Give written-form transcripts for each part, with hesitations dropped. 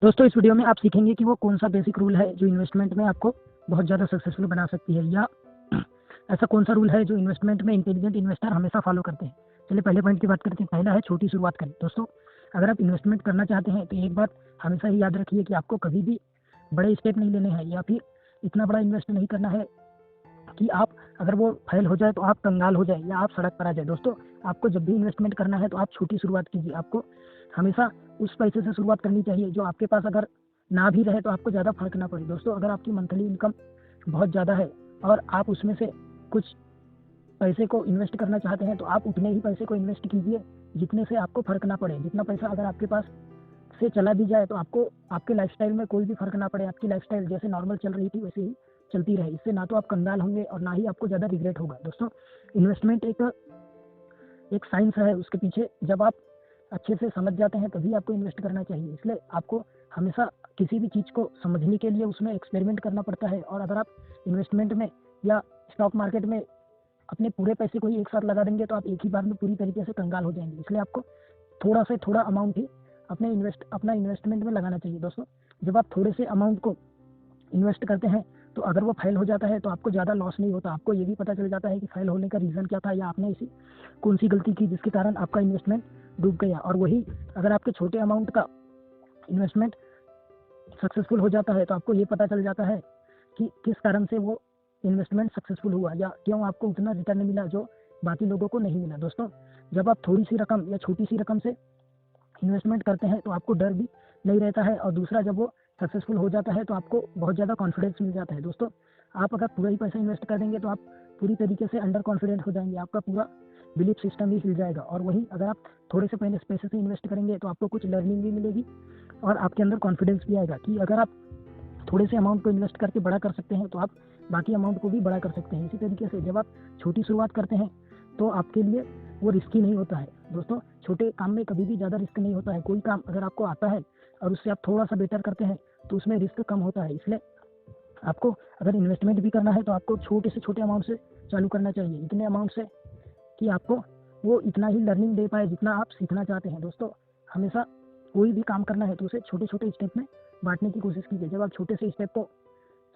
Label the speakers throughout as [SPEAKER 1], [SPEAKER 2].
[SPEAKER 1] दोस्तों इस वीडियो में आप सीखेंगे कि वो कौन सा बेसिक रूल है जो इन्वेस्टमेंट में आपको बहुत ज़्यादा सक्सेसफुल बना सकती है, या ऐसा कौन सा रूल है जो इन्वेस्टमेंट में इंटेलिजेंट इन्वेस्टर हमेशा फॉलो करते हैं। चलिए पहले पॉइंट की बात करते हैं। पहला है छोटी शुरुआत करें। दोस्तों अगर आप इन्वेस्टमेंट करना चाहते हैं तो एक बात हमेशा ही याद रखिए कि आपको कभी भी बड़े स्टेप नहीं लेने हैं, या फिर इतना बड़ा इन्वेस्ट नहीं करना है कि आप अगर वो फेल हो जाए तो आप कंगाल हो जाए या आप सड़क पर आ जाए। दोस्तों आपको जब भी इन्वेस्टमेंट करना है तो आप छोटी शुरुआत कीजिए। आपको हमेशा उस पैसे से शुरुआत करनी चाहिए जो आपके पास अगर ना भी रहे तो आपको ज़्यादा फर्क ना पड़े। दोस्तों अगर आपकी मंथली इनकम बहुत ज़्यादा है और आप उसमें से कुछ पैसे को इन्वेस्ट करना चाहते हैं तो आप उतने ही पैसे को इन्वेस्ट कीजिए जितने से आपको फर्क ना पड़े। जितना पैसा अगर आपके पास से चला भी जाए तो आपको आपके लाइफस्टाइल में कोई भी फर्क ना पड़े। आपकी लाइफस्टाइल जैसे नॉर्मल चल रही थी वैसे ही चलती रहे। इससे ना तो आप कंगाल होंगे और ना ही आपको ज़्यादा रिग्रेट होगा। दोस्तों इन्वेस्टमेंट एक साइंस है, उसके पीछे जब आप अच्छे से समझ जाते हैं तभी आपको इन्वेस्ट करना चाहिए। इसलिए आपको हमेशा किसी भी चीज़ को समझने के लिए उसमें एक्सपेरिमेंट करना पड़ता है। और अगर आप इन्वेस्टमेंट में या स्टॉक मार्केट में अपने पूरे पैसे को ही एक साथ लगा देंगे तो आप एक ही बार में पूरी तरीके से कंगाल हो जाएंगे। इसलिए आपको थोड़ा से थोड़ा अमाउंट ही अपना इन्वेस्टमेंट में लगाना चाहिए। दोस्तों जब आप थोड़े से अमाउंट को इन्वेस्ट करते हैं तो अगर वो फेल हो जाता है तो आपको ज़्यादा लॉस नहीं होता। आपको ये भी पता चल जाता है कि फेल होने का रीज़न क्या था, या आपने इसी कौन सी गलती की जिसके कारण आपका इन्वेस्टमेंट डूब गया। और वही अगर आपके छोटे अमाउंट का इन्वेस्टमेंट सक्सेसफुल हो जाता है तो आपको ये पता चल जाता है कि किस कारण से वो इन्वेस्टमेंट सक्सेसफुल हुआ, या क्यों आपको उतना रिटर्न मिला जो बाकी लोगों को नहीं मिला। दोस्तों जब आप थोड़ी सी रकम या छोटी सी रकम से इन्वेस्टमेंट करते हैं तो आपको डर भी नहीं रहता है, और दूसरा जब वो सक्सेसफुल हो जाता है तो आपको बहुत ज़्यादा कॉन्फिडेंस मिल जाता है। दोस्तों आप अगर पूरा ही पैसा इन्वेस्ट कर देंगे तो आप पूरी तरीके से अंडर कॉन्फिडेंट हो जाएंगे। आपका पूरा बिलीफ सिस्टम ही हिल जाएगा। और वहीं अगर आप थोड़े से पैसे से इन्वेस्ट करेंगे तो आपको कुछ लर्निंग भी मिलेगी और आपके अंदर कॉन्फिडेंस भी आएगा कि अगर आप थोड़े से अमाउंट को इन्वेस्ट करके बड़ा कर सकते हैं तो आप बाकी अमाउंट को भी बड़ा कर सकते हैं। इसी तरीके से जब आप छोटी शुरुआत करते हैं तो आपके लिए वो रिस्की नहीं होता है। दोस्तों छोटे काम में कभी भी ज़्यादा रिस्क नहीं होता है। कोई काम अगर आपको आता है और उससे आप थोड़ा सा बेटर करते हैं तो उसमें रिस्क कम होता है। इसलिए आपको अगर इन्वेस्टमेंट भी करना है तो आपको छोटे से छोटे अमाउंट से चालू करना चाहिए, इतने अमाउंट से कि आपको वो इतना ही लर्निंग दे पाए जितना आप सीखना चाहते हैं। दोस्तों हमेशा कोई भी काम करना है तो उसे छोटे छोटे स्टेप में बांटने की कोशिश कीजिए। जब आप छोटे से स्टेप को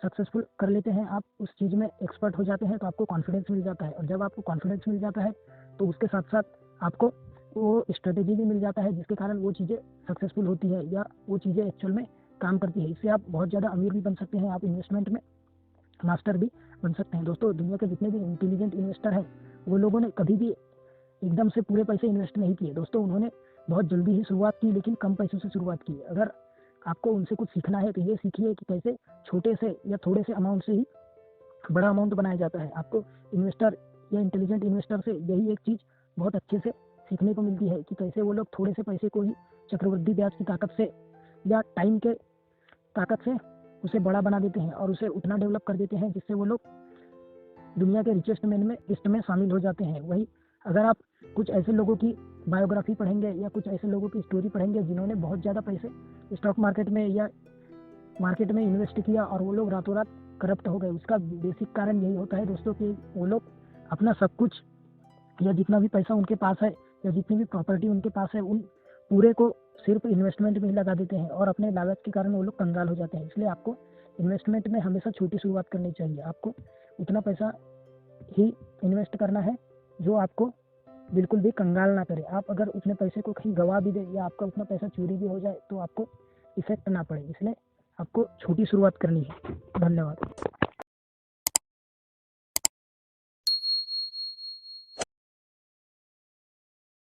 [SPEAKER 1] सक्सेसफुल कर लेते हैं, आप उस चीज़ में एक्सपर्ट हो जाते हैं तो आपको कॉन्फिडेंस मिल जाता है। और जब आपको कॉन्फिडेंस मिल जाता है तो उसके साथ साथ आपको वो स्ट्रेटेजी भी मिल जाता है जिसके कारण वो चीज़ें सक्सेसफुल होती है या वो चीज़ें एक्चुअल में काम करती है। इससे आप बहुत ज़्यादा अमीर भी बन सकते हैं, आप इन्वेस्टमेंट में मास्टर भी बन सकते हैं। दोस्तों दुनिया के जितने भी इंटेलिजेंट इन्वेस्टर हैं वो लोगों ने कभी भी एकदम से पूरे पैसे इन्वेस्ट नहीं किए। दोस्तों उन्होंने बहुत जल्दी ही शुरुआत की, लेकिन कम पैसों से शुरुआत की। अगर आपको उनसे कुछ सीखना है तो ये सीखिए कि कैसे छोटे से या थोड़े से अमाउंट से ही बड़ा अमाउंट बनाया जाता है। आपको इन्वेस्टर या इंटेलिजेंट इन्वेस्टर से यही एक चीज़ बहुत अच्छे से सीखने को मिलती है कि कैसे वो लोग थोड़े से पैसे को ही चक्रवृद्धि ब्याज की ताकत से या टाइम के ताकत से उसे बड़ा बना देते हैं और उसे उतना डेवलप कर देते हैं जिससे वो लोग दुनिया के रिचेस्ट मैन में लिस्ट में शामिल हो जाते हैं। वही अगर आप कुछ ऐसे लोगों की बायोग्राफी पढ़ेंगे या कुछ ऐसे लोगों की स्टोरी पढ़ेंगे जिन्होंने बहुत ज़्यादा पैसे स्टॉक मार्केट में या मार्केट में इन्वेस्ट किया और वो लोग रातों रात करप्ट हो गए, उसका बेसिक कारण यही होता है दोस्तों कि वो लोग अपना सब कुछ या जितना भी पैसा उनके पास है या जितनी भी प्रॉपर्टी उनके पास है उन पूरे को सिर्फ इन्वेस्टमेंट में ही लगा देते हैं और अपने लालच के कारण वो लोग कंगाल हो जाते हैं। इसलिए आपको इन्वेस्टमेंट में हमेशा छोटी शुरुआत करनी चाहिए। आपको उतना पैसा ही इन्वेस्ट करना है जो आपको बिल्कुल भी कंगाल ना करे। आप अगर उतने पैसे को कहीं गवा भी दे या आपका उतना पैसा चोरी भी हो जाए तो आपको इफेक्ट ना पड़े। इसलिए आपको छोटी शुरुआत करनी है। धन्यवाद।